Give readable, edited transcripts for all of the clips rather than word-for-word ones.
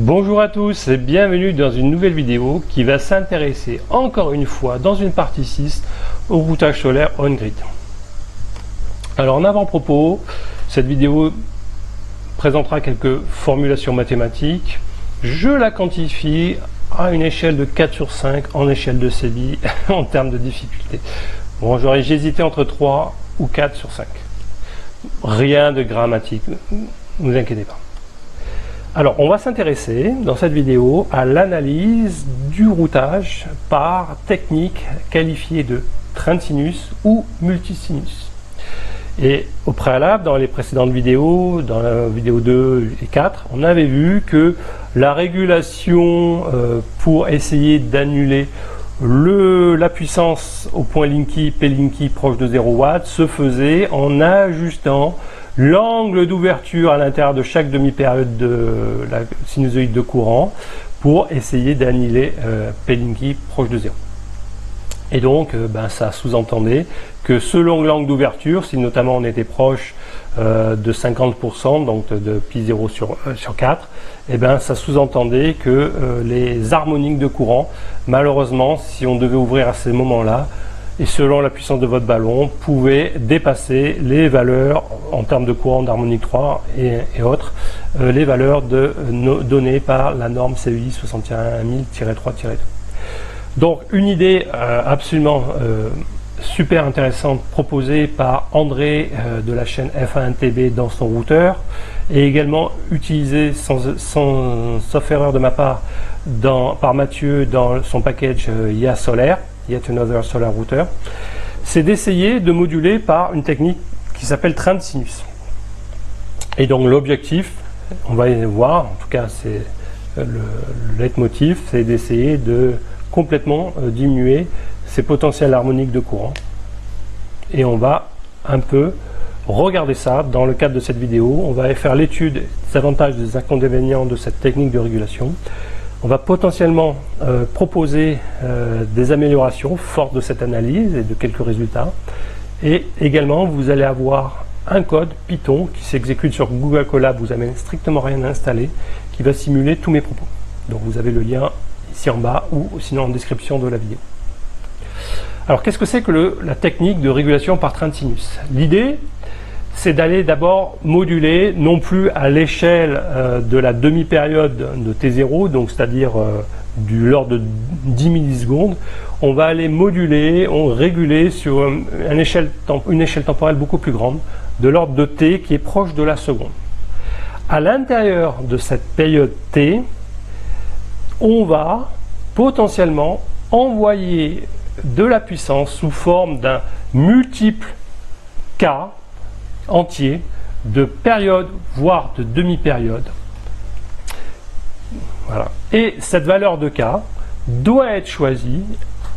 Bonjour à tous et bienvenue dans une nouvelle vidéo qui va s'intéresser encore une fois dans une partie 6 au routage solaire on-grid. Alors en avant-propos, cette vidéo présentera quelques formulations mathématiques. Je la quantifie à une échelle de 4 sur 5 en échelle de CBI en termes de difficulté. Bon, j'ai hésité entre 3 ou 4 sur 5. Rien de dramatique, ne vous inquiétez pas. Alors, on va s'intéresser dans cette vidéo à l'analyse du routage par technique qualifiée de train de sinus ou multisinus. Et au préalable, dans les précédentes vidéos, dans la vidéo 2 et 4, on avait vu que la régulation pour essayer d'annuler la puissance au point Linky, P-Linky proche de 0 watts se faisait en ajustant l'angle d'ouverture à l'intérieur de chaque demi-période de la sinusoïde de courant pour essayer d'annuler P-Linky proche de 0. Et donc, ça sous-entendait que selon l'angle d'ouverture, si notamment on était proche de 50%, donc de pi 0 sur 4, ça sous-entendait que les harmoniques de courant, malheureusement, si on devait ouvrir à ces moments-là, et selon la puissance de votre ballon, pouvaient dépasser les valeurs en termes de courant d'harmonique 3 et autres, les valeurs données par la norme CEI 61000-3-2. Donc une idée absolument super intéressante proposée par André de la chaîne F1TB dans son routeur et également utilisée sauf erreur de ma part par Mathieu dans son package IA Solaire, Yet Another Solar Router, c'est d'essayer de moduler par une technique qui s'appelle train de sinus. Et donc l'objectif, on va y voir, en tout cas c'est le leitmotiv, c'est d'essayer de complètement diminuer ces potentiels harmoniques de courant. Et on va un peu regarder ça dans le cadre de cette vidéo. On va faire l'étude des avantages et des inconvénients de cette technique de régulation. On va potentiellement proposer des améliorations fortes de cette analyse et de quelques résultats. Et également, vous allez avoir un code Python qui s'exécute sur Google Colab, vous n'avez strictement rien installé, qui va simuler tous mes propos. Donc vous avez le lien ici en bas ou sinon en description de la vidéo. Alors qu'est-ce que c'est que la technique de régulation par train de sinus? L'idée, c'est d'aller d'abord moduler, non plus à l'échelle de la demi-période de T0, donc c'est-à-dire de l'ordre de 10 millisecondes, on va aller moduler, réguler sur une échelle temporelle beaucoup plus grande, de l'ordre de T qui est proche de la seconde. À l'intérieur de cette période T, on va potentiellement envoyer de la puissance sous forme d'un multiple K entier de période, voire de demi-période. Voilà. Et cette valeur de K doit être choisie,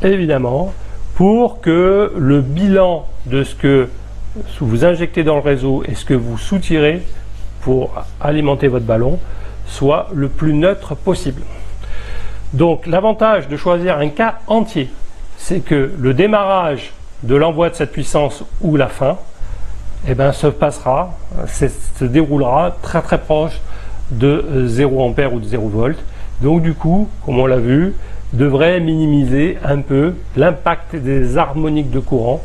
évidemment, pour que le bilan de ce que vous injectez dans le réseau et ce que vous soutirez pour alimenter votre ballon soit le plus neutre possible. Donc l'avantage de choisir un K entier, c'est que le démarrage de l'envoi de cette puissance ou la fin se déroulera très très proche de 0 ampère ou de 0 volt. Donc du coup, comme on l'a vu, devrait minimiser un peu l'impact des harmoniques de courant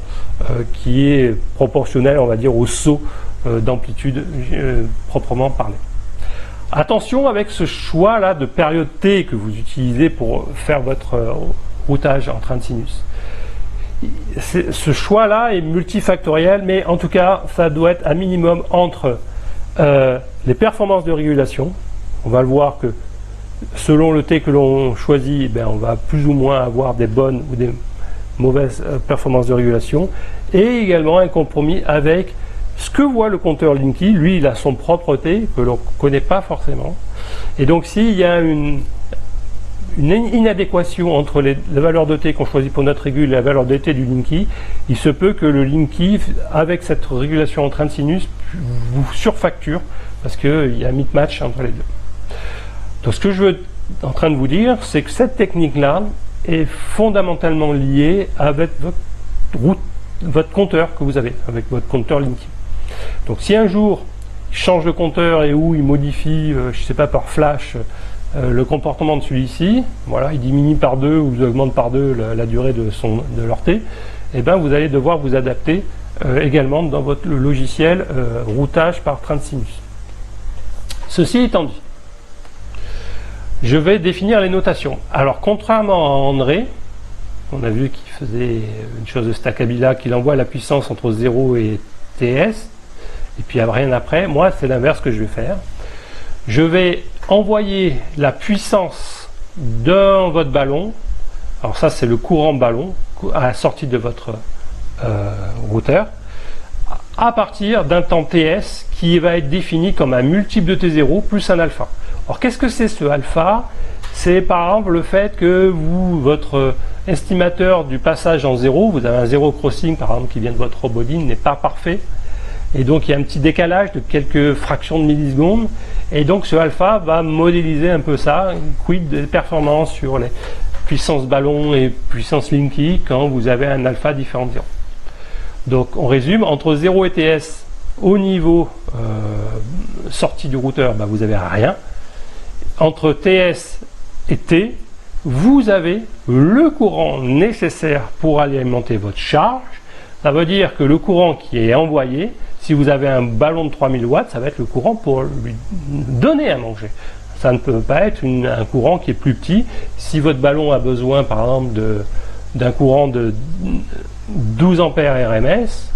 qui est proportionnel, on va dire, au saut d'amplitude proprement parlé. Attention avec ce choix là de période T que vous utilisez pour faire votre routage en train de sinus. Ce choix là est multifactoriel, mais en tout cas ça doit être un minimum entre les performances de régulation. On va le voir que selon le T que l'on choisit, on va plus ou moins avoir des bonnes ou des mauvaises performances de régulation, et également un compromis avec ce que voit le compteur Linky. Lui, il a son propre T que l'on ne connaît pas forcément. Et donc, s'il y a une inadéquation entre la valeur de T qu'on choisit pour notre régule et la valeur de T du Linky, il se peut que le Linky, avec cette régulation en train de sinus, vous surfacture parce qu'il y a un mismatch entre les deux. Donc, ce que je veux en train de vous dire, c'est que cette technique-là est fondamentalement liée avec votre compteur que vous avez, avec votre compteur Linky. Donc si un jour il change de compteur et où il modifie, je ne sais pas, par flash, le comportement de celui-ci, voilà, il diminue par 2 ou augmente par 2 la durée de leur T, et bien vous allez devoir vous adapter également dans votre logiciel routage par train de sinus. Ceci étant dit, je vais définir les notations. Alors contrairement à André, on a vu qu'il faisait une chose de Stackabila, qu'il envoie la puissance entre 0 et TS, et puis il n'y a rien après. Moi, c'est l'inverse que je vais faire. Je vais envoyer la puissance dans votre ballon. Alors ça, c'est le courant ballon à la sortie de votre routeur, à partir d'un temps TS qui va être défini comme un multiple de T0 plus un alpha. Alors qu'est-ce que c'est ce alpha? C'est par exemple le fait que votre estimateur du passage en 0, vous avez un 0 crossing par exemple qui vient de votre robodine, n'est pas parfait. Et donc il y a un petit décalage de quelques fractions de millisecondes. Et donc ce alpha va modéliser un peu ça, quid des performances sur les puissances ballon et puissance Linky quand vous avez un alpha différent de 0. Donc on résume, entre 0 et TS, au niveau sortie du routeur, vous n'avez rien. Entre TS et T, vous avez le courant nécessaire pour alimenter votre charge. Ça veut dire que le courant qui est envoyé, si vous avez un ballon de 3000 watts, ça va être le courant pour lui donner à manger. Ça ne peut pas être un courant qui est plus petit. Si votre ballon a besoin, par exemple, d'un courant de 12 ampères RMS,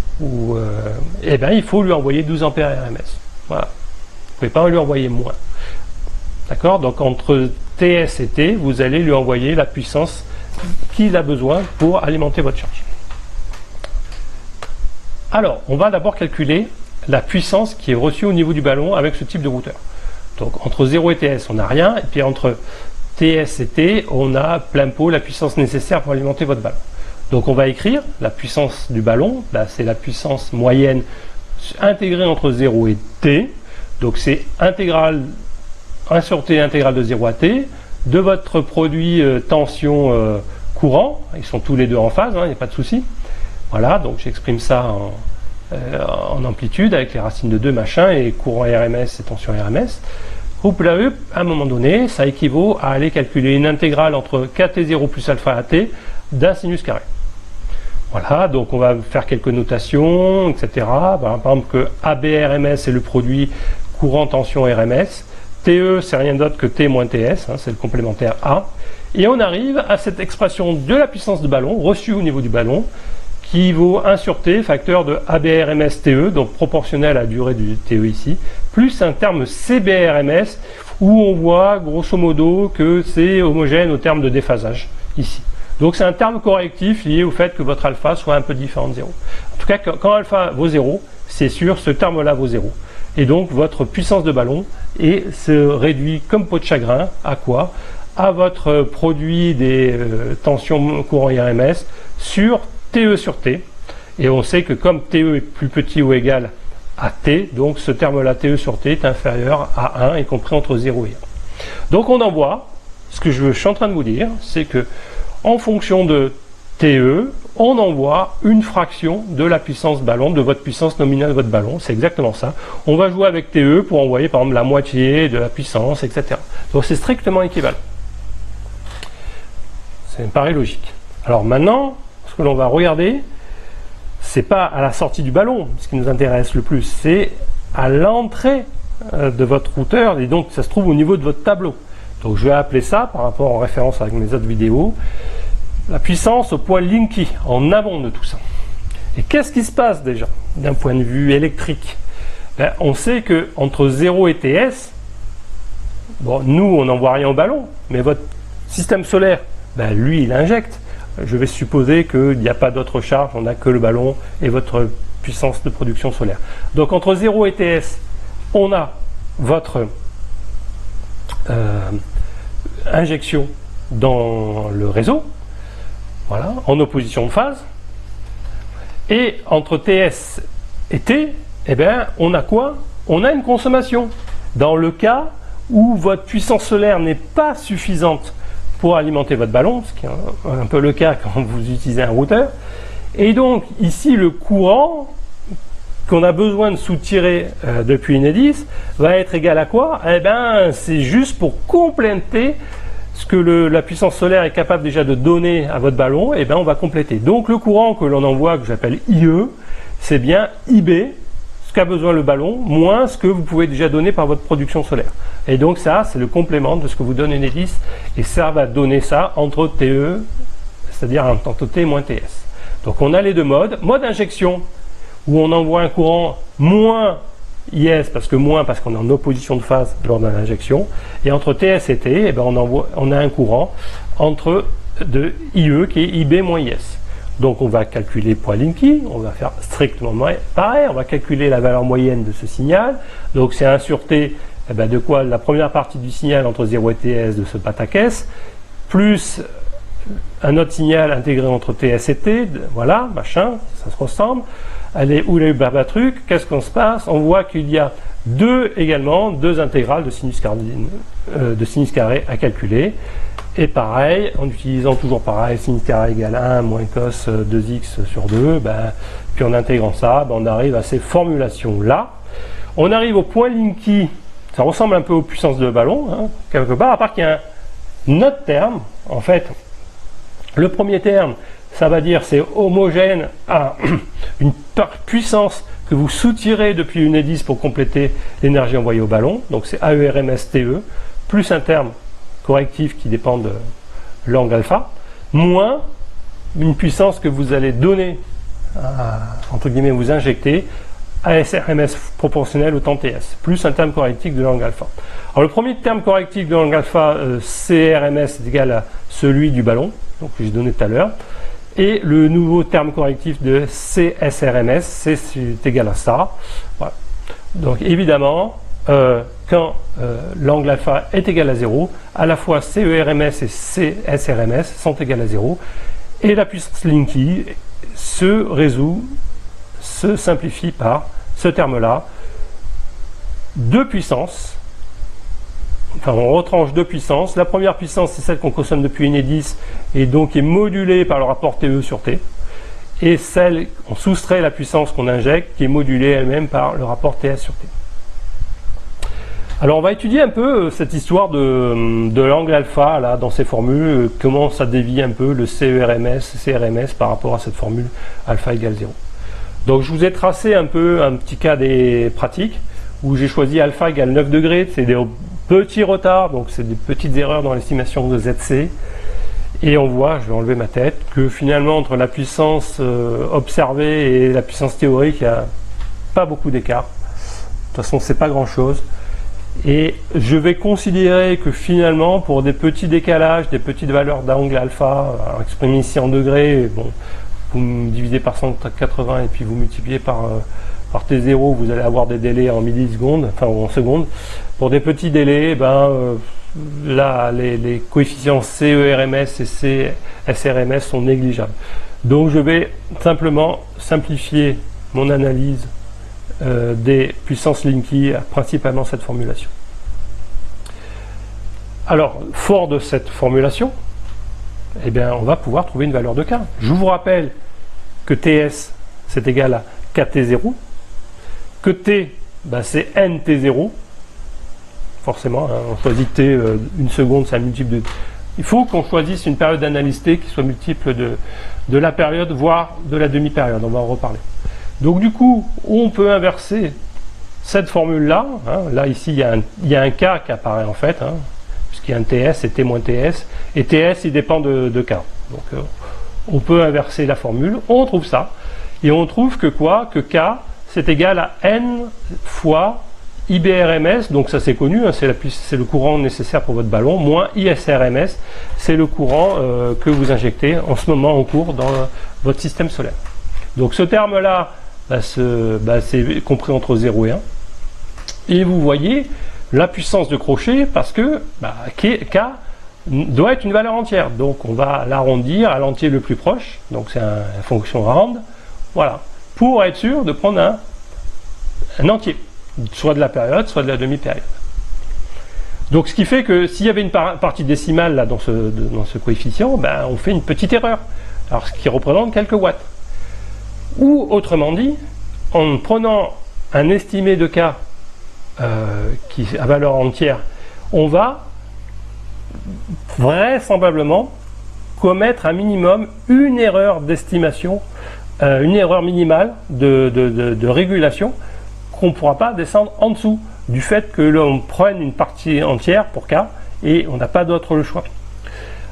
eh ben, il faut lui envoyer 12 ampères RMS. Voilà. Vous ne pouvez pas lui envoyer moins. D'accord? Donc entre TS et T, vous allez lui envoyer la puissance qu'il a besoin pour alimenter votre charge. Alors, on va d'abord calculer la puissance qui est reçue au niveau du ballon avec ce type de routeur. Donc entre 0 et TS, on n'a rien, et puis entre TS et T, on a plein pot la puissance nécessaire pour alimenter votre ballon. Donc on va écrire la puissance du ballon, c'est la puissance moyenne intégrée entre 0 et T. Donc c'est intégrale 1 sur T intégrale de 0 à T, de votre produit tension courant, ils sont tous les deux en phase, il n'y a pas de souci. Voilà, donc j'exprime ça en amplitude avec les racines de 2 machin et courant RMS et tension RMS. À un moment donné, ça équivaut à aller calculer une intégrale entre KT0 plus alpha AT d'un sinus carré. Voilà, donc on va faire quelques notations, etc. Par exemple que ABRMS est le produit courant tension RMS. TE, c'est rien d'autre que T moins TS, c'est le complémentaire A. Et on arrive à cette expression de la puissance de ballon, reçue au niveau du ballon, qui vaut 1 sur T, facteur de ABRMS TE, donc proportionnel à la durée du TE ici, plus un terme CBRMS, où on voit grosso modo que c'est homogène au terme de déphasage, ici. Donc c'est un terme correctif lié au fait que votre alpha soit un peu différent de 0. En tout cas, quand alpha vaut 0, c'est sûr, ce terme-là vaut 0. Et donc votre puissance de ballon se réduit comme peau de chagrin à quoi? À votre produit des tensions courant RMS sur TE sur T. Et on sait que comme TE est plus petit ou égal à T, donc ce terme-là TE sur T est inférieur à 1, y compris entre 0 et 1. Donc on envoie, ce que je suis en train de vous dire, c'est que en fonction de TE, on envoie une fraction de la puissance ballon, de votre puissance nominale de votre ballon. C'est exactement ça. On va jouer avec TE pour envoyer par exemple la moitié de la puissance, etc. Donc c'est strictement équivalent. Ça me paraît logique. Alors maintenant, ce que l'on va regarder, c'est pas à la sortie du ballon, ce qui nous intéresse le plus, c'est à l'entrée de votre routeur, et donc ça se trouve au niveau de votre tableau. Donc je vais appeler ça, par rapport en référence avec mes autres vidéos, la puissance au point Linky, en amont de tout ça. Et qu'est-ce qui se passe déjà, d'un point de vue électrique? On sait que entre 0 et TS, bon, nous on n'envoie rien au ballon, mais votre système solaire, lui il injecte. Je vais supposer qu'il n'y a pas d'autre charge, on n'a que le ballon et votre puissance de production solaire. Donc entre 0 et TS, on a votre injection dans le réseau, voilà, en opposition de phase. Et entre TS et T, on a quoi? On a une consommation. Dans le cas où votre puissance solaire n'est pas suffisante pour alimenter votre ballon, ce qui est un peu le cas quand vous utilisez un routeur. Et donc ici le courant, qu'on a besoin de soutirer depuis Enedis va être égal à quoi? Eh bien, c'est juste pour compléter ce que la puissance solaire est capable déjà de donner à votre ballon, eh bien on va compléter. Donc le courant que l'on envoie, que j'appelle IE, c'est bien IB, ce qu'a besoin le ballon, moins ce que vous pouvez déjà donner par votre production solaire. Et donc ça, c'est le complément de ce que vous donne Enedis, et ça va donner ça entre TE, c'est-à-dire entre T moins TS. Donc on a les deux modes. Mode injection, où on envoie un courant moins IS, parce qu'on est en opposition de phase lors de l'injection, et entre TS et T, eh ben on a un courant entre de IE qui est IB moins IS. Donc on va calculer poids Linky, on va faire strictement pareil, on va calculer la valeur moyenne de ce signal, donc c'est 1 sur T, eh ben de quoi la première partie du signal entre 0 et TS de ce pataquès, plus un autre signal intégré entre TS et T, voilà, machin, ça se ressemble. Allez, où il y a eu truc, qu'est-ce qu'on se passe? On voit qu'il y a deux intégrales de sinus carré à calculer. Et pareil, en utilisant toujours pareil, sinus carré égale 1 moins cos 2x sur 2, puis en intégrant ça, on arrive à ces formulations-là. On arrive au point Linky, ça ressemble un peu aux puissances de ballon, hein, quelque part, à part qu'il y a un autre terme, en fait. Le premier terme, ça va dire c'est homogène à une puissance que vous soutirez depuis une Enedis pour compléter l'énergie envoyée au ballon, donc c'est AERMS-TE, plus un terme correctif qui dépend de l'angle alpha, moins une puissance que vous allez donner, entre guillemets, vous injecter, ASRMS proportionnel au temps TS, plus un terme correctif de l'angle alpha. Alors le premier terme correctif de l'angle alpha, CRMS est égal à celui du ballon, donc que j'ai donné tout à l'heure, et le nouveau terme correctif de CSRMS, c'est égal à ça. Voilà. Donc évidemment, quand l'angle alpha est égal à 0, à la fois CERMS et CSRMS sont égales à 0, et la puissance Linky se simplifie par ce terme-là, deux puissances. Enfin, on retranche deux puissances. La première puissance, c'est celle qu'on consomme depuis Enedis et donc est modulée par le rapport TE sur T. Et celle, on soustrait la puissance qu'on injecte, qui est modulée elle-même par le rapport TS sur T. Alors, on va étudier un peu cette histoire de l'angle alpha là, dans ces formules, comment ça dévie un peu le CERMS, CRMS par rapport à cette formule alpha égale 0. Donc, je vous ai tracé un peu un petit cas des pratiques où j'ai choisi alpha égale 9 degrés, c'est des petits retards, donc c'est des petites erreurs dans l'estimation de ZC. Et on voit, je vais enlever ma tête, que finalement entre la puissance observée et la puissance théorique, il n'y a pas beaucoup d'écart. De toute façon, c'est pas grand-chose. Et je vais considérer que finalement, pour des petits décalages, des petites valeurs d'angle alpha, exprimées ici en degrés, bon, vous divisez par 180 et puis vous multipliez par T0, vous allez avoir des délais en millisecondes, enfin en secondes. Pour des petits délais, là, les coefficients CERMS et CSRMS sont négligeables. Donc je vais simplement simplifier mon analyse des puissances Linky à principalement cette formulation. Alors, fort de cette formulation, eh bien, on va pouvoir trouver une valeur de K. Je vous rappelle que TS, c'est égal à KT0, que T, c'est NT0, forcément, hein, on choisit T, une seconde, c'est un multiple de... Il faut qu'on choisisse une période d'analyse T qui soit multiple de la période, voire de la demi-période, on va en reparler. Donc du coup, on peut inverser cette formule-là, hein, là ici, il y a un K qui apparaît en fait, hein, puisqu'il y a un TS et T moins TS, et TS, il dépend de K. Donc on peut inverser la formule, on trouve ça, et on trouve que quoi? Que K, c'est égal à N fois IBRMS, donc ça c'est connu, hein, c'est le courant nécessaire pour votre ballon, moins ISRMS, c'est le courant que vous injectez en ce moment en cours dans votre système solaire. Donc ce terme-là, c'est compris entre 0 et 1. Et vous voyez la puissance de crochet parce que K doit être une valeur entière. Donc on va l'arrondir à l'entier le plus proche. Donc c'est une fonction round. Voilà. Pour être sûr de prendre un entier. Soit de la période, soit de la demi-période. Donc ce qui fait que s'il y avait une partie décimale là, dans ce coefficient, on fait une petite erreur. Alors ce qui représente quelques watts. Ou autrement dit, en prenant un estimé de cas qui à valeur entière, on va vraisemblablement commettre un minimum une erreur d'estimation, une erreur minimale de régulation qu'on ne pourra pas descendre en dessous du fait que l'on prenne une partie entière pour K et on n'a pas d'autre choix.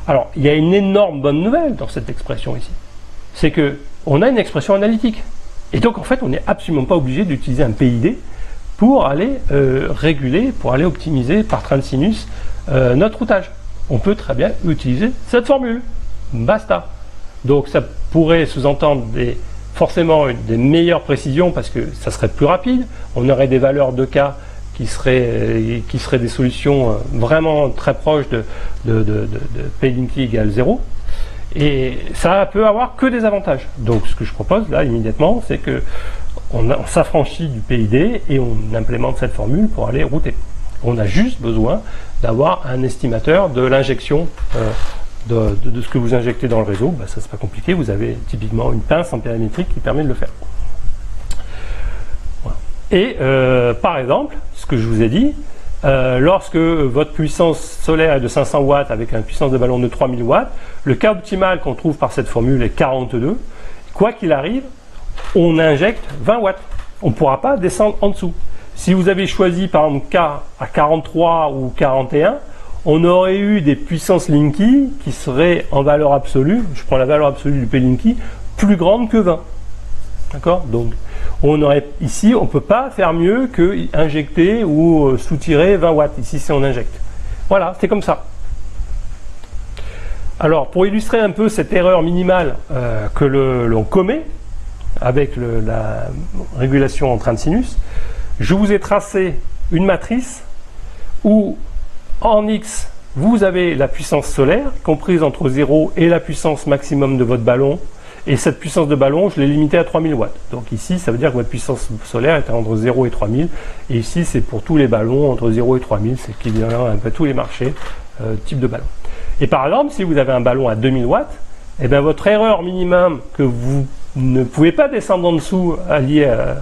Alors, il y a une énorme bonne nouvelle dans cette expression ici. C'est que on a une expression analytique. Et donc, en fait, on n'est absolument pas obligé d'utiliser un PID pour aller réguler, pour aller optimiser par train de sinus notre routage. On peut très bien utiliser cette formule. Basta. Donc, ça pourrait sous-entendre forcément des meilleures précisions parce que ça serait plus rapide. On aurait des valeurs de K qui seraient des solutions vraiment très proches de P-Linky égale 0. Et ça peut avoir que des avantages. Donc ce que je propose là immédiatement, c'est que on s'affranchit du PID et on implémente cette formule pour aller router. On a juste besoin d'avoir un estimateur de l'injection de ce que vous injectez dans le réseau. Ça c'est pas compliqué, vous avez typiquement une pince en périmétrique qui permet de le faire. Voilà. Et par exemple, ce que je vous ai dit, lorsque votre puissance solaire est de 500 watts avec une puissance de ballon de 3000 watts, le cas optimal qu'on trouve par cette formule est 42. Quoi qu'il arrive, on injecte 20 watts. On ne pourra pas descendre en dessous. Si vous avez choisi par exemple K à 43 ou 41, on aurait eu des puissances Linky qui seraient en valeur absolue, je prends la valeur absolue du P-Linky, plus grande que 20. D'accord? Donc, on aurait ici, on ne peut pas faire mieux que injecter ou soutirer 20 watts. Ici, c'est on injecte. Voilà, c'est comme ça. Alors, pour illustrer un peu cette erreur minimale que l'on commet avec la régulation en train de sinus, je vous ai tracé une matrice où en X, vous avez la puissance solaire, comprise entre 0 et la puissance maximum de votre ballon. Et cette puissance de ballon, je l'ai limitée à 3000 watts. Donc ici, ça veut dire que votre puissance solaire est entre 0 et 3000. Et ici, c'est pour tous les ballons entre 0 et 3000. C'est équivalent à un peu tous les marchés type de ballon. Et par exemple, si vous avez un ballon à 2000 watts, eh bien votre erreur minimum que vous ne pouvez pas descendre en dessous liée à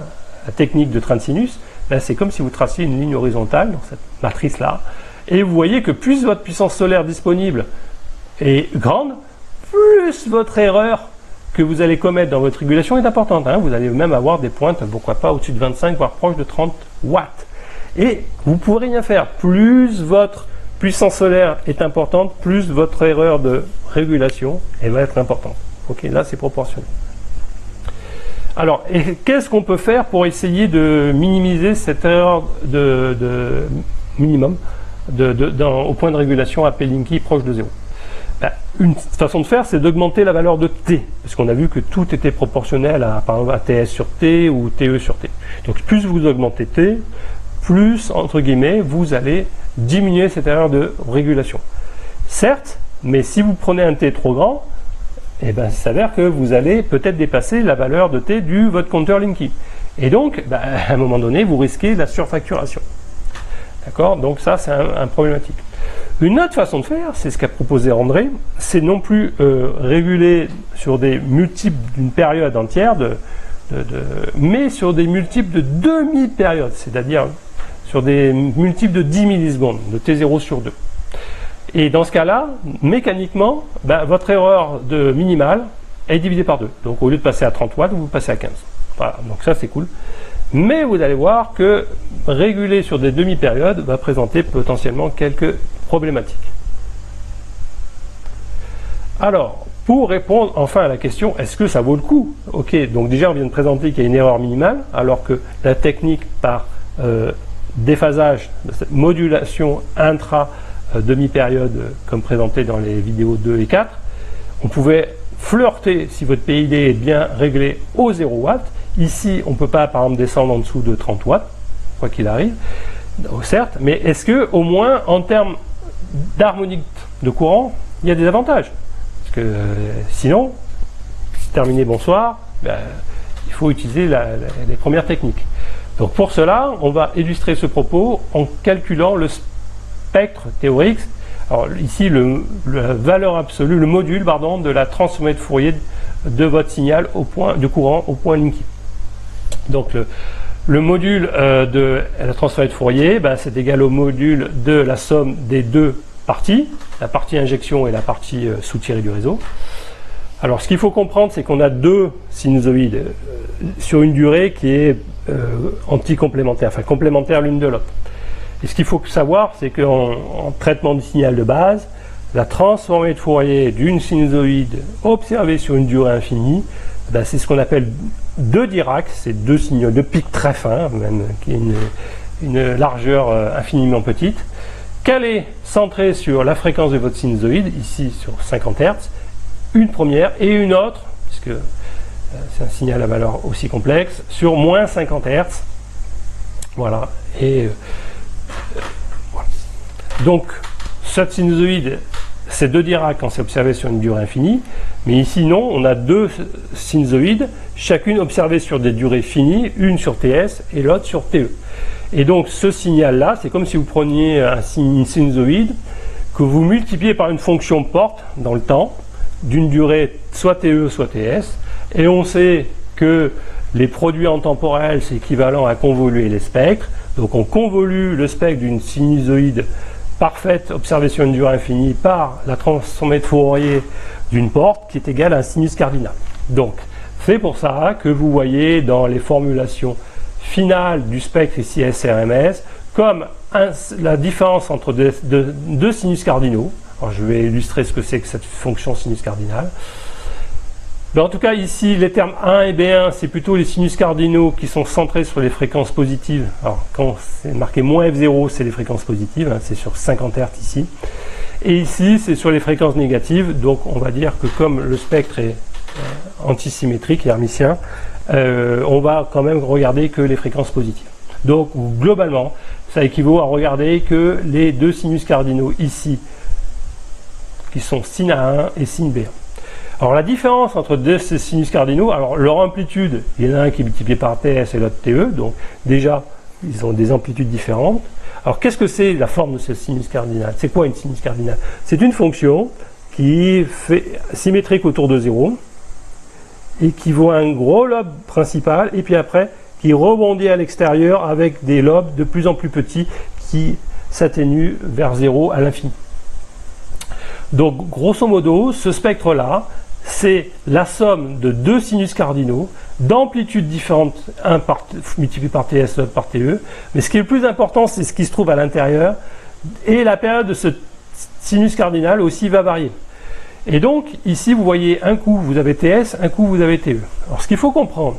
la technique de train de sinus, là, c'est comme si vous traciez une ligne horizontale dans cette matrice-là. Et vous voyez que plus votre puissance solaire disponible est grande, plus votre erreur que vous allez commettre dans votre régulation est importante. Vous allez même avoir des pointes, pourquoi pas au-dessus de 25, voire proche de 30 watts. Et vous ne pourrez rien faire. Plus votre puissance solaire est importante, plus votre erreur de régulation va être importante. Ok, là c'est proportionnel. Alors, qu'est-ce qu'on peut faire pour essayer de minimiser cette erreur de minimum au point de régulation à P-Linky proche de 0? Une façon de faire, c'est d'augmenter la valeur de T, parce qu'on a vu que tout était proportionnel par exemple, à TS sur T ou TE sur T. Donc plus vous augmentez T, plus, entre guillemets, vous allez diminuer cette erreur de régulation. Certes, mais si vous prenez un T trop grand, il s'avère que vous allez peut-être dépasser la valeur de T du votre compteur Linky. Et donc, à un moment donné, vous risquez la surfacturation. D'accord? Donc ça, c'est un problématique. Une autre façon de faire, c'est ce qu'a proposé André, c'est non plus réguler sur des multiples d'une période entière, mais sur des multiples de demi-périodes, c'est-à-dire sur des multiples de 10 millisecondes, de T0 sur 2. Et dans ce cas-là, mécaniquement, votre erreur de minimale est divisée par 2. Donc au lieu de passer à 30 watts, vous passez à 15. Voilà, donc ça c'est cool. Mais vous allez voir que réguler sur des demi-périodes va présenter potentiellement quelques problématiques. Alors, pour répondre enfin à la question, est-ce que ça vaut le coup? Ok, donc déjà on vient de présenter qu'il y a une erreur minimale, alors que la technique par déphasage, cette modulation intra-demi-période, comme présenté dans les vidéos 2 et 4, on pouvait flirter, si votre PID est bien réglé, au 0 watts. Ici, on ne peut pas, par exemple, descendre en dessous de 30 watts, quoi qu'il arrive, certes, mais est-ce que, au moins, en termes d'harmonique de courant, il y a des avantages? Parce que sinon, c'est terminé, bonsoir, il faut utiliser les premières techniques. Donc pour cela, on va illustrer ce propos en calculant le spectre théorique. Alors ici, la valeur absolue, le module, pardon, de la transformée de Fourier de votre signal du courant au point Linky. Donc le module de la transformée de Fourier, c'est égal au module de la somme des deux parties, la partie injection et la partie soutirée du réseau. Alors ce qu'il faut comprendre, c'est qu'on a deux sinusoïdes sur une durée qui est anti-complémentaire, enfin complémentaire l'une de l'autre. Et ce qu'il faut savoir, c'est qu'en traitement du signal de base, la transformée de Fourier d'une sinusoïde observée sur une durée infinie, c'est ce qu'on appelle 2 Dirac, c'est deux signaux, deux pics très fins, même qui est une largeur infiniment petite, qu'elle est centrée sur la fréquence de votre sinusoïde, ici sur 50 Hz, une première et une autre, puisque c'est un signal à valeur aussi complexe, sur moins 50 Hz. Voilà. Et voilà. Donc, cette sinusoïde, c'est 2 Dirac quand c'est observé sur une durée infinie, mais ici non, on a deux sinusoïdes, chacune observée sur des durées finies, une sur TS et l'autre sur TE. Et donc ce signal-là, c'est comme si vous preniez une sinusoïde que vous multipliez par une fonction porte dans le temps, d'une durée soit TE soit TS, et on sait que les produits en temporel, c'est équivalent à convoluer les spectres, donc on convolue le spectre d'une sinusoïde parfaite observée sur une durée infinie par la transformée de Fourier d'une porte qui est égale à un sinus cardinal. Donc c'est pour ça que vous voyez dans les formulations finales du spectre ici SRMS comme la différence entre deux sinus cardinaux. Alors je vais illustrer ce que c'est que cette fonction sinus cardinal. Mais en tout cas ici les termes 1 et B1 c'est plutôt les sinus cardinaux qui sont centrés sur les fréquences positives. Alors quand c'est marqué moins F0 c'est les fréquences positives, c'est sur 50 Hz ici. Et ici c'est sur les fréquences négatives, donc on va dire que comme le spectre est antisymétrique et hermitien, on va quand même regarder que les fréquences positives. Donc globalement ça équivaut à regarder que les deux sinus cardinaux ici qui sont sin A1 et sin B1. Alors la différence entre ces sinus cardinaux, alors leur amplitude, il y en a un qui est multiplié par TS et l'autre TE, donc déjà ils ont des amplitudes différentes. Alors qu'est-ce que c'est la forme de ce sinus cardinal? C'est quoi une sinus cardinale? C'est une fonction qui fait symétrique autour de 0 et qui vaut un gros lobe principal et puis après qui rebondit à l'extérieur avec des lobes de plus en plus petits qui s'atténuent vers 0 à l'infini. Donc grosso modo, ce spectre-là, c'est la somme de deux sinus cardinaux d'amplitudes différentes, un multiplié par TS, l'autre par TE. Mais ce qui est le plus important, c'est ce qui se trouve à l'intérieur. Et la période de ce sinus cardinal aussi va varier. Et donc, ici, vous voyez, un coup, vous avez TS, un coup, vous avez TE. Alors, ce qu'il faut comprendre,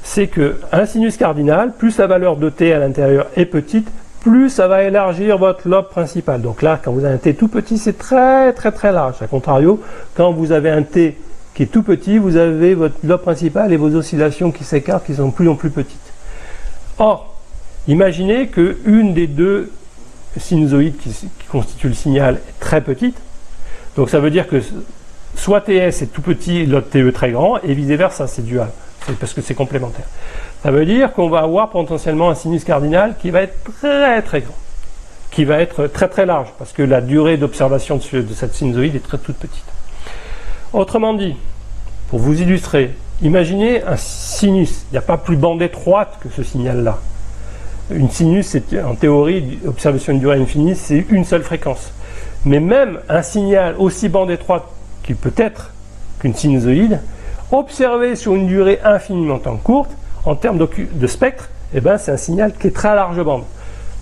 c'est qu'un sinus cardinal, plus la valeur de T à l'intérieur est petite, plus ça va élargir votre lobe principal. Donc là, quand vous avez un T tout petit, c'est très très très large. A contrario, quand vous avez un T qui est tout petit, vous avez votre lobe principal et vos oscillations qui s'écartent, qui sont de plus en plus petites. Or, imaginez qu'une des deux sinusoïdes qui constituent le signal est très petite. Donc ça veut dire que soit TS est tout petit, l'autre TE très grand, et vice versa, c'est dual. C'est parce que c'est complémentaire. Ça veut dire qu'on va avoir potentiellement un sinus cardinal qui va être très très grand, qui va être très très large, parce que la durée d'observation de cette sinusoïde est toute petite. Autrement dit, pour vous illustrer, imaginez un sinus, il n'y a pas plus bande étroite que ce signal-là. Une sinus, c'est en théorie, observé sur une durée infinie, c'est une seule fréquence. Mais même un signal aussi bande étroite qu'il peut être qu'une sinusoïde, observé sur une durée infiniment courte, en termes de spectre, c'est un signal qui est très large bande.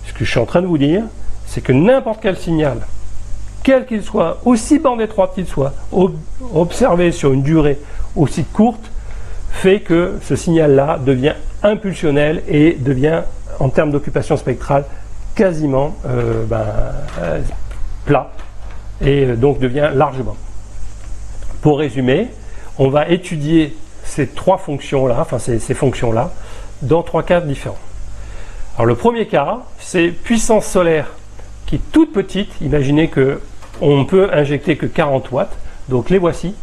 Ce que je suis en train de vous dire, c'est que n'importe quel signal, quel qu'il soit, aussi bande étroite qu'il soit, observé sur une durée aussi courte, fait que ce signal-là devient impulsionnel et devient, en termes d'occupation spectrale, quasiment plat, et donc devient large bande. Pour résumer, on va étudier ces trois fonctions-là, enfin ces fonctions-là, dans trois cas différents. Alors le premier cas, c'est puissance solaire qui est toute petite. Imaginez qu'on peut injecter que 40 watts. Donc les voici,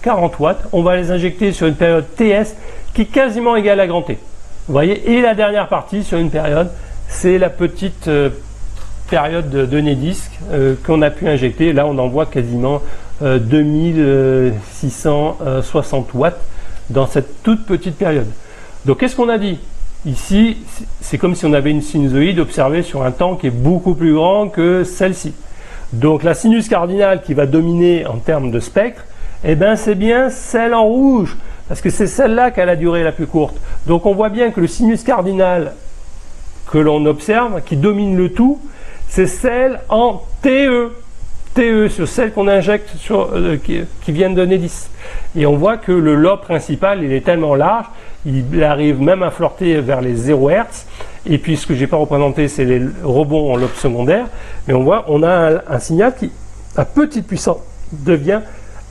40 watts. On va les injecter sur une période TS qui est quasiment égale à grand T. Vous voyez, et la dernière partie sur une période, c'est la petite période de données disques qu'on a pu injecter. Là, on en voit quasiment 2660 watts dans cette toute petite période. Donc qu'est-ce qu'on a dit? Ici, c'est comme si on avait une sinusoïde observée sur un temps qui est beaucoup plus grand que celle-ci. Donc la sinus cardinale qui va dominer en termes de spectre, eh ben c'est bien celle en rouge, parce que c'est celle-là qui a la durée la plus courte. Donc on voit bien que le sinus cardinal que l'on observe, qui domine le tout, c'est celle en TE. TE, sur celle qu'on injecte qui vient de donner 10. Et on voit que le lobe principal, il est tellement large, il arrive même à flirter vers les 0 Hz. Et puis ce que je n'ai pas représenté, c'est les rebonds en lobe secondaire. Mais on voit, on a un signal qui, à petite puissance, devient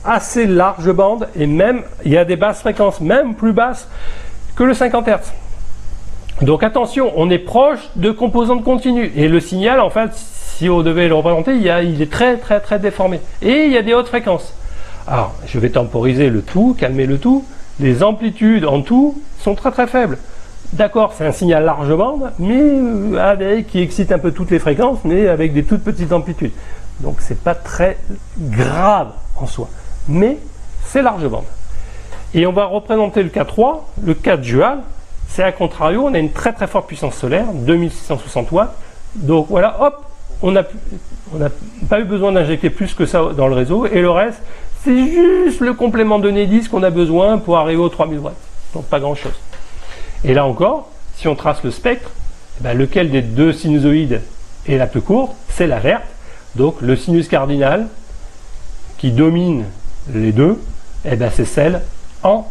assez large bande. Et même, il y a des basses fréquences, même plus basses que le 50 Hz. Donc attention, on est proche de composantes continues. Et le signal, en fait, si on devait le représenter, il est très très très déformé. Et il y a des hautes fréquences. Alors, je vais temporiser le tout, calmer le tout. Les amplitudes en tout sont très très faibles. D'accord, c'est un signal large bande, mais qui excite un peu toutes les fréquences, mais avec des toutes petites amplitudes. Donc c'est pas très grave en soi. Mais c'est large bande. Et on va représenter le cas 3, le cas dual. C'est à contrario, on a une très très forte puissance solaire, 2660 watts. Donc voilà, hop, on n'a pas eu besoin d'injecter plus que ça dans le réseau. Et le reste, c'est juste le complément de Enedis qu'on a besoin pour arriver aux 3000 watts. Donc pas grand chose. Et là encore, si on trace le spectre, lequel des deux sinusoïdes est la plus courte? C'est la verte. Donc le sinus cardinal qui domine les deux, c'est celle en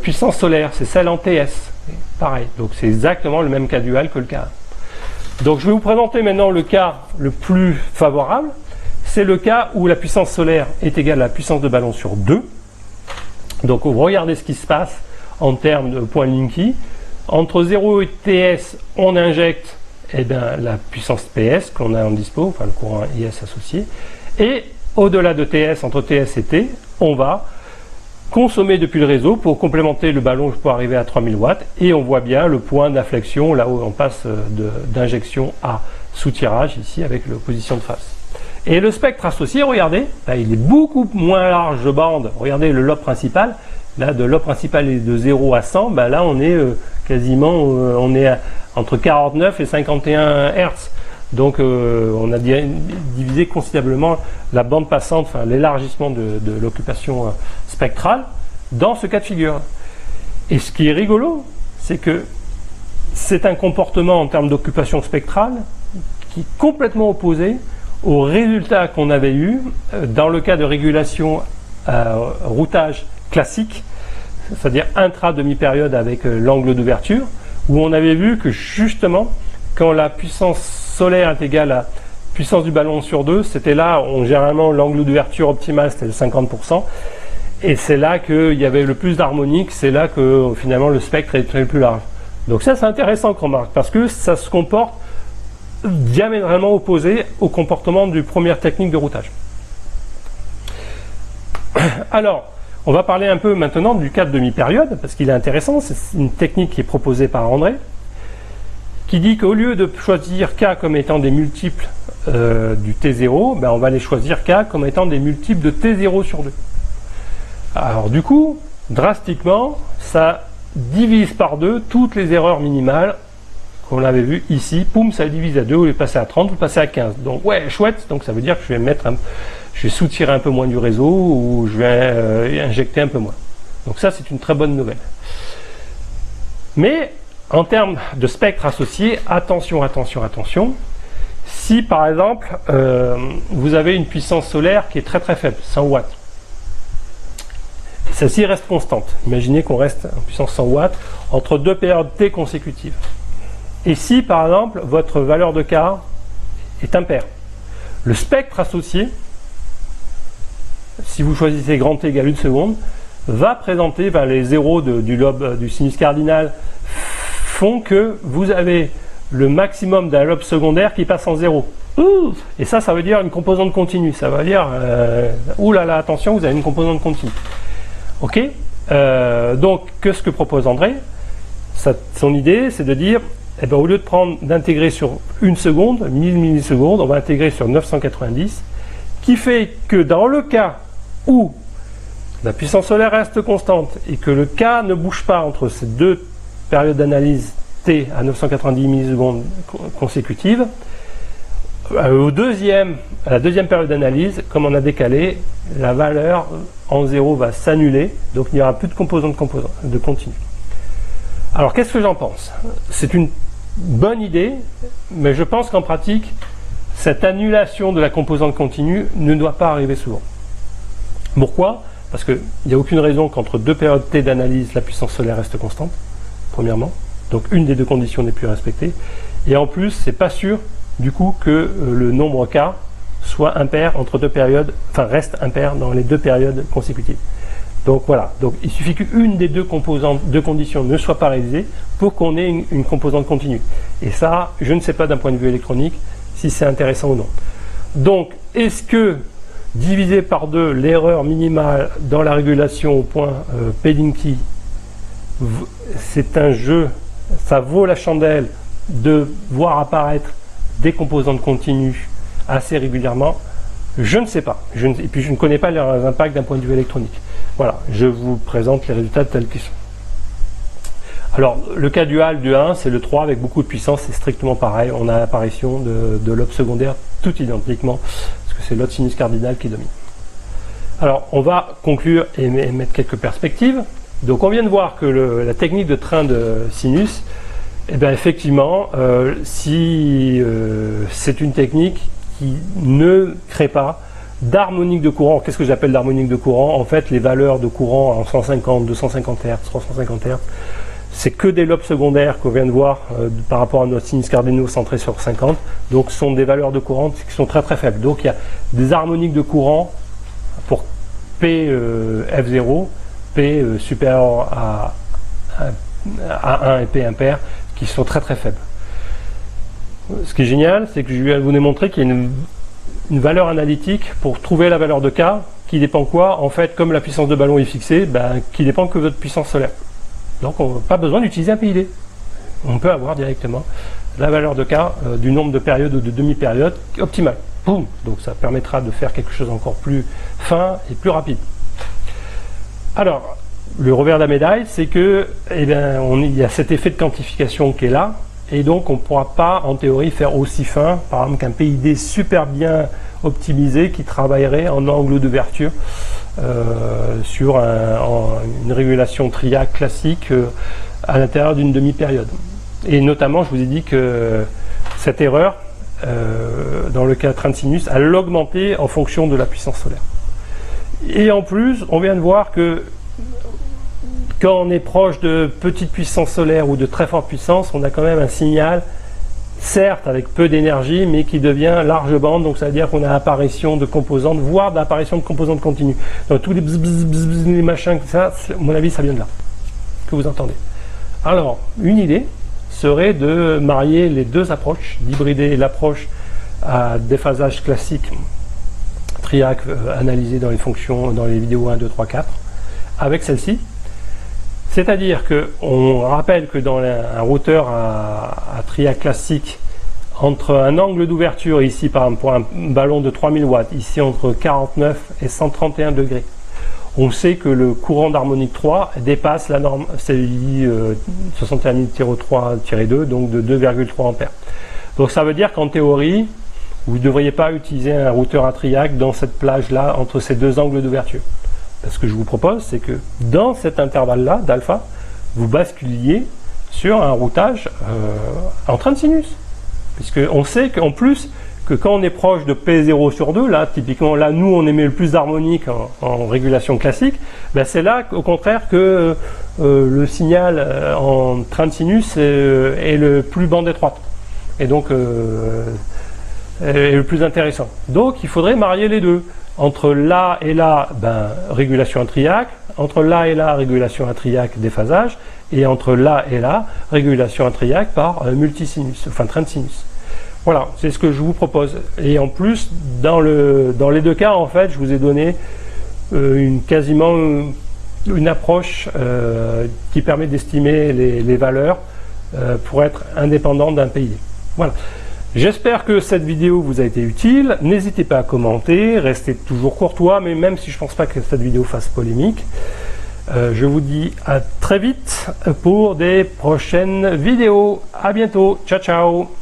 puissance solaire, c'est celle en TS. Pareil, donc c'est exactement le même cas dual que le cas 1. Donc je vais vous présenter maintenant le cas le plus favorable. C'est le cas où la puissance solaire est égale à la puissance de ballon sur 2. Donc regardez ce qui se passe en termes de point Linky. Entre 0 et TS, on injecte la puissance PS qu'on a en dispo, enfin le courant IS associé. Et au-delà de TS, entre TS et T, on va consommer depuis le réseau pour complémenter le ballon pour arriver à 3000 watts. Et on voit bien le point d'inflexion, là où on passe d'injection à sous-tirage, ici avec l'opposition de phase. Et le spectre associé, regardez, il est beaucoup moins large de bande. Regardez le lobe principal. Là, de lobe principal est de 0 à 100. Là, on est quasiment on est entre 49 et 51 Hz. Donc, on a divisé considérablement la bande passante, enfin l'élargissement de l'occupation spectrale dans ce cas de figure. Et ce qui est rigolo, c'est que c'est un comportement en termes d'occupation spectrale qui est complètement opposé aux résultats qu'on avait eu dans le cas de régulation routage classique, c'est-à-dire intra-demi-période avec l'angle d'ouverture, où on avait vu que justement, quand la puissance solaire est égale à la puissance du ballon sur 2, c'était là, généralement l'angle d'ouverture optimal c'était le 50%, et c'est là qu'il y avait le plus d'harmonique, c'est là que finalement le spectre est le plus large. Donc ça c'est intéressant qu'on remarque, parce que ça se comporte diamétralement opposé au comportement du première technique de routage. Alors, on va parler un peu maintenant du cas de demi-période, parce qu'il est intéressant, c'est une technique qui est proposée par André, qui dit qu'au lieu de choisir K comme étant des multiples du T0, on va les choisir K comme étant des multiples de T0 sur 2. Alors du coup, drastiquement, ça divise par 2 toutes les erreurs minimales qu'on avait vu ici, poum, ça divise à 2, au lieu de passer à 30, vous passez à 15. Donc ouais, chouette, donc ça veut dire que je vais soutirer un peu moins du réseau, ou je vais injecter un peu moins. Donc ça, c'est une très bonne nouvelle. Mais, en termes de spectre associé, attention, attention, attention. Si, par exemple, vous avez une puissance solaire qui est très très faible, 100 watts, celle-ci reste constante. Imaginez qu'on reste en puissance 100 watts entre deux périodes T consécutives. Et si, par exemple, votre valeur de K est impaire, le spectre associé, si vous choisissez grand T égale 1 seconde, va présenter les zéros du lobe du sinus cardinal font que vous avez le maximum d'un lobe secondaire qui passe en 0. Et ça veut dire une composante continue. Ça veut dire, oulala, attention, vous avez une composante continue. Ok, donc, qu'est-ce que propose André? Son idée, c'est de dire, au lieu d'intégrer sur 1 seconde, 1000 millisecondes, on va intégrer sur 990, qui fait que dans le cas où la puissance solaire reste constante et que le K ne bouge pas entre ces deux période d'analyse T à 990 millisecondes consécutives. À la deuxième période d'analyse, comme on a décalé, la valeur en 0 va s'annuler, donc il n'y aura plus de composants de continu. Alors qu'est-ce que j'en pense? C'est une bonne idée, mais je pense qu'en pratique, cette annulation de la composante continue ne doit pas arriver souvent. Pourquoi? Parce qu'il n'y a aucune raison qu'entre deux périodes T d'analyse, la puissance solaire reste constante, premièrement. Donc une des deux conditions n'est plus respectée. Et en plus, c'est pas sûr du coup que le nombre K soit impair entre deux périodes, enfin reste impair dans les deux périodes consécutives. Donc voilà, donc il suffit qu'une des deux conditions ne soit pas réalisée pour qu'on ait une composante continue. Et ça, je ne sais pas d'un point de vue électronique si c'est intéressant ou non. Donc, est-ce que diviser par 2 l'erreur minimale dans la régulation au point Pedinky, c'est un jeu, ça vaut la chandelle de voir apparaître des composantes continues assez régulièrement? Je ne sais pas. Et puis je ne connais pas leurs impacts d'un point de vue électronique. Voilà, je vous présente les résultats tels qu'ils sont. Alors, le cas dual du 1, c'est le 3 avec beaucoup de puissance, c'est strictement pareil. On a l'apparition de lobe secondaire tout identiquement, parce que c'est l'autre sinus cardinal qui domine. Alors, on va conclure et mettre quelques perspectives. Donc, on vient de voir que la technique de train de sinus, eh bien, effectivement, si c'est une technique qui ne crée pas d'harmonique de courant. Qu'est-ce que j'appelle d'harmonique de courant? En fait, les valeurs de courant en 150, 250 Hz, 350 Hz, c'est que des lobes secondaires qu'on vient de voir par rapport à notre sinus cardinaux centré sur 50. Donc, ce sont des valeurs de courant qui sont très très faibles. Donc, il y a des harmoniques de courant pour P F0, P supérieur à 1 et P impair, qui sont très très faibles. Ce qui est génial, c'est que je vais vous démontrer qu'il y a une valeur analytique pour trouver la valeur de K qui dépend quoi? En fait, comme la puissance de ballon est fixée, qui dépend que de votre puissance solaire. Donc, on n'a pas besoin d'utiliser un PID. On peut avoir directement la valeur de K du nombre de périodes ou de demi-périodes optimale. Boum! Donc, ça permettra de faire quelque chose encore plus fin et plus rapide. Alors, le revers de la médaille, c'est que, il y a cet effet de quantification qui est là. Et donc, on ne pourra pas, en théorie, faire aussi fin, par exemple, qu'un PID super bien optimisé qui travaillerait en angle d'ouverture sur une régulation triac classique à l'intérieur d'une demi-période. Et notamment, je vous ai dit que cette erreur, dans le cas train de sinus, elle augmentait en fonction de la puissance solaire. Et en plus, on vient de voir que quand on est proche de petites puissances solaires ou de très forte puissance, on a quand même un signal, certes avec peu d'énergie, mais qui devient large bande, donc ça veut dire qu'on a apparition de composantes, voire d'apparition de composantes continues. Donc tous les bzz, bzz, bzz, bzz, les machins, ça, à mon avis, ça vient de là, que vous entendez. Alors, une idée serait de marier les deux approches, d'hybrider l'approche à déphasage classique, triac analysé dans les fonctions, dans les vidéos 1, 2, 3, 4, avec celle-ci. C'est-à-dire qu'on rappelle que dans un routeur à triac classique, entre un angle d'ouverture, ici par exemple pour un ballon de 3000 watts, ici entre 49 et 131 degrés, on sait que le courant d'harmonique 3 dépasse la norme CI 61003-2, donc de 2,3 ampères. Donc ça veut dire qu'en théorie, vous ne devriez pas utiliser un routeur à triac dans cette plage-là, entre ces deux angles d'ouverture. Ce que je vous propose, c'est que dans cet intervalle-là d'alpha, vous basculiez sur un routage en train de sinus. Puisqu'on sait qu'en plus, que quand on est proche de P0 sur 2, là, typiquement, là, nous, on émet le plus d'harmonique en régulation classique, c'est là, au contraire, que le signal en train de sinus est le plus bande étroite. Et donc, est le plus intéressant. Donc, il faudrait marier les deux. Entre là et là, régulation à triac. Entre là et là, régulation à triac, déphasage. Et entre là et là, régulation à triac par multisinus, enfin train de sinus. Voilà, c'est ce que je vous propose. Et en plus, dans les deux cas, en fait, je vous ai donné quasiment une approche qui permet d'estimer les valeurs pour être indépendante d'un PID. Voilà. J'espère que cette vidéo vous a été utile. N'hésitez pas à commenter, restez toujours courtois, mais même si je ne pense pas que cette vidéo fasse polémique. Je vous dis à très vite pour des prochaines vidéos. À bientôt. Ciao, ciao.